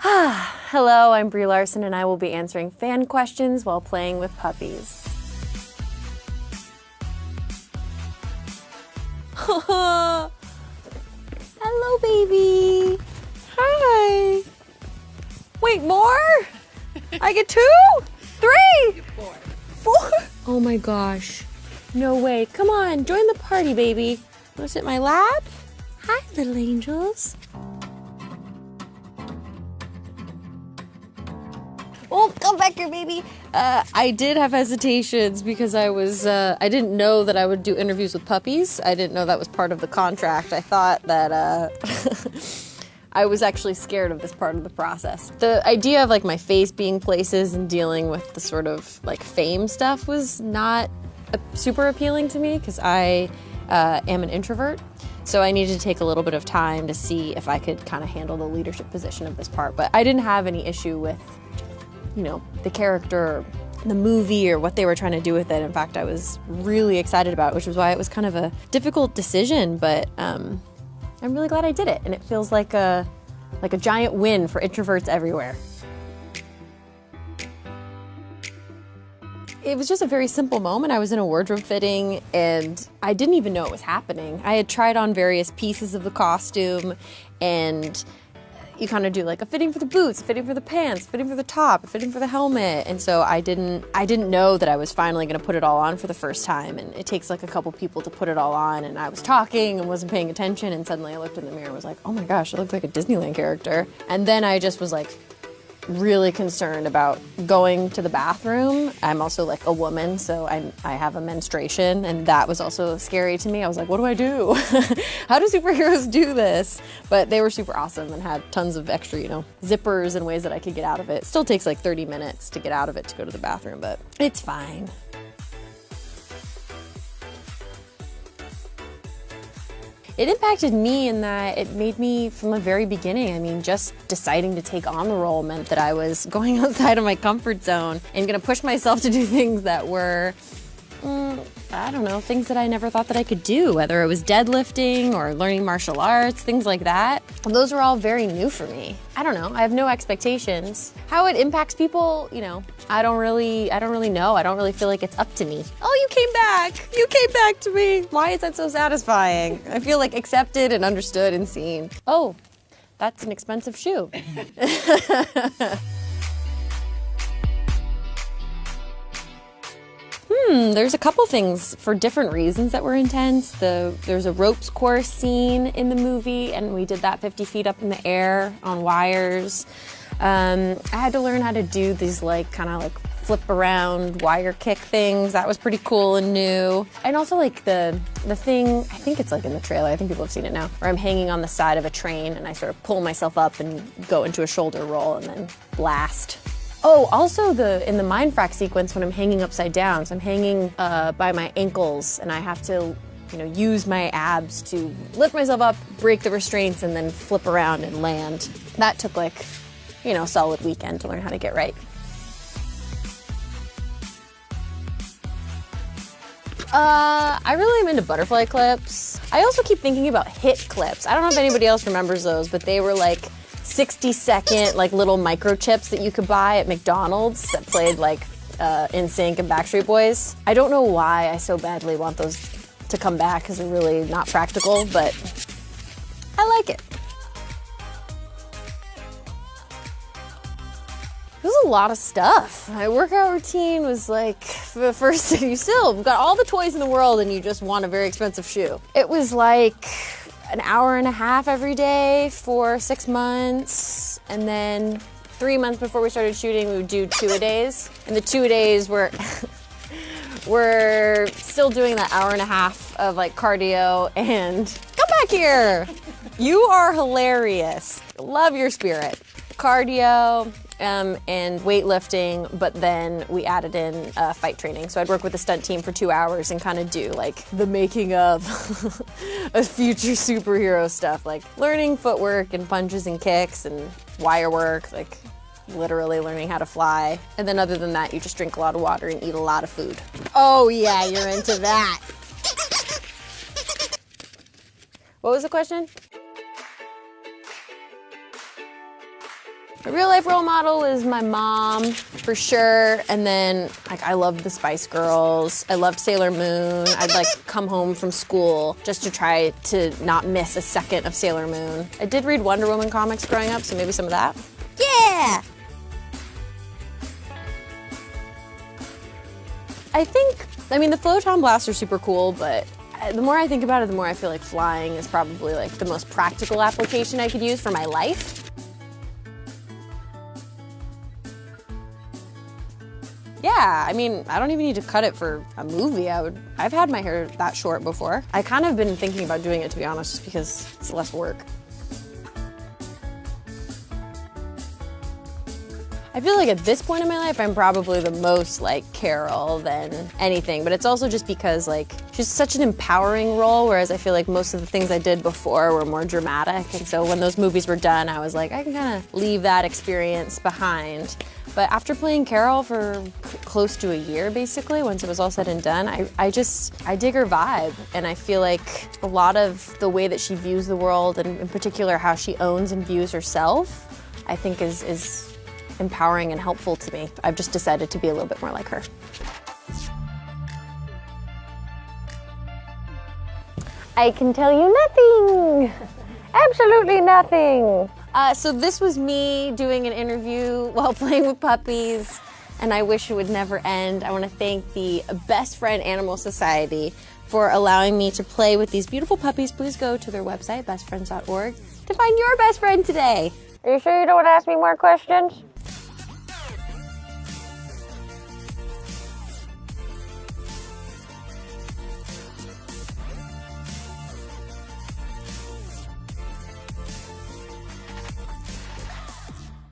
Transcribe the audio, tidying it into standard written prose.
Hello, I'm Brie Larson and I will be answering fan questions while playing with puppies. Hello, baby. Hi. Wait, more? I get 2? 3? 4? Oh my gosh. No way. Come on, join the party, baby. Wanna sit in my lap? Hi, little angels. Oh, come back here, baby. I did have hesitations because I didn't know that I would do interviews with puppies. I didn't know that was part of the contract. I thought that, I was actually scared of this part of the process. The idea of like my face being places and dealing with the sort of like fame stuff was not super appealing to me because I am an introvert. So I needed to take a little bit of time to see if I could kind of handle the leadership position of this part. But I didn't have any issue with, you know, the character, the movie, or what they were trying to do with it. In fact, I was really excited about it, which was why it was kind of a difficult decision, but I'm really glad I did it. And it feels like a giant win for introverts everywhere. It was just a very simple moment. I was in a wardrobe fitting and I didn't even know it was happening. I had tried on various pieces of the costume, and you kind of do like a fitting for the boots, a fitting for the pants, a fitting for the top, a fitting for the helmet. And so I didn't know that I was finally gonna put it all on for the first time. And it takes like a couple people to put it all on. And I was talking and wasn't paying attention. And suddenly I looked in the mirror and was like, oh my gosh, I look like a Disneyland character. And then I just was like really concerned about going to the bathroom. I'm also like a woman, so I have a menstruation, and that was also scary to me. I was like, what do I do? How do superheroes do this? But they were super awesome and had tons of extra, you know, zippers and ways that I could get out of it. It still takes like 30 minutes to get out of it to go to the bathroom, but it's fine. It impacted me in that it made me, from the very beginning, I mean, just deciding to take on the role meant that I was going outside of my comfort zone and gonna push myself to do things that were, I don't know, things that I never thought that I could do, whether it was deadlifting or learning martial arts, things like that. Those were all very new for me. I don't know, I have no expectations. How it impacts people, you know, I don't really know. I don't really feel like it's up to me. Oh, you came back! You came back to me! Why is that so satisfying? I feel like accepted and understood and seen. Oh, that's an expensive shoe. There's a couple things for different reasons that were intense. There's a ropes course scene in the movie, and we did that 50 feet up in the air on wires. I had to learn how to do these like kind of like flip around wire kick things. That was pretty cool and new. And also like the thing, I think it's like in the trailer, I think people have seen it now, where I'm hanging on the side of a train and I sort of pull myself up and go into a shoulder roll and then blast. Oh, also in the mind frack sequence when I'm hanging upside down, so I'm hanging by my ankles and I have to, you know, use my abs to lift myself up, break the restraints, and then flip around and land. That took like, you know, a solid weekend to learn how to get right. I really am into butterfly clips. I also keep thinking about hit clips. I don't know if anybody else remembers those, but they were like 60-second like little microchips that you could buy at McDonald's that played like NSYNC and Backstreet Boys. I don't know why I so badly want those to come back because they're really not practical, but I like it. It was a lot of stuff. My workout routine was like, for the first thing, you've got all the toys in the world and you just want a very expensive shoe. It was like an hour and a half every day for 6 months, and then 3 months before we started shooting, we would do 2-a-days. And the 2-a-days were we're still doing that hour and a half of like cardio and come back here. You are hilarious. Love your spirit. Cardio and weightlifting, but then we added in fight training. So I'd work with the stunt team for 2 hours and kind of do like the making of a future superhero stuff, like learning footwork and punches and kicks and wire work, like literally learning how to fly. And then other than that, you just drink a lot of water and eat a lot of food. Oh yeah, you're into that. What was the question? My real life role model is my mom, for sure. And then, like, I loved the Spice Girls. I loved Sailor Moon. I'd, like, come home from school just to try to not miss a second of Sailor Moon. I did read Wonder Woman comics growing up, so maybe some of that. Yeah! I mean, the Photon Blasts are super cool, but the more I think about it, the more I feel like flying is probably like the most practical application I could use for my life. Yeah, I mean, I don't even need to cut it for a movie. I've had my hair that short before. I kind of been thinking about doing it, to be honest, just because it's less work. I feel like at this point in my life, I'm probably the most like Carol than anything, but it's also just because like she's such an empowering role, whereas I feel like most of the things I did before were more dramatic. And so when those movies were done, I was like, I can kind of leave that experience behind. But after playing Carol for close to a year, basically, once it was all said and done, I dig her vibe. And I feel like a lot of the way that she views the world, and in particular how she owns and views herself, I think is empowering and helpful to me. I've just decided to be a little bit more like her. I can tell you nothing. Absolutely nothing. So this was me doing an interview while playing with puppies, and I wish it would never end. I want to thank the Best Friend Animal Society for allowing me to play with these beautiful puppies. Please go to their website, bestfriends.org, to find your best friend today. Are you sure you don't want to ask me more questions?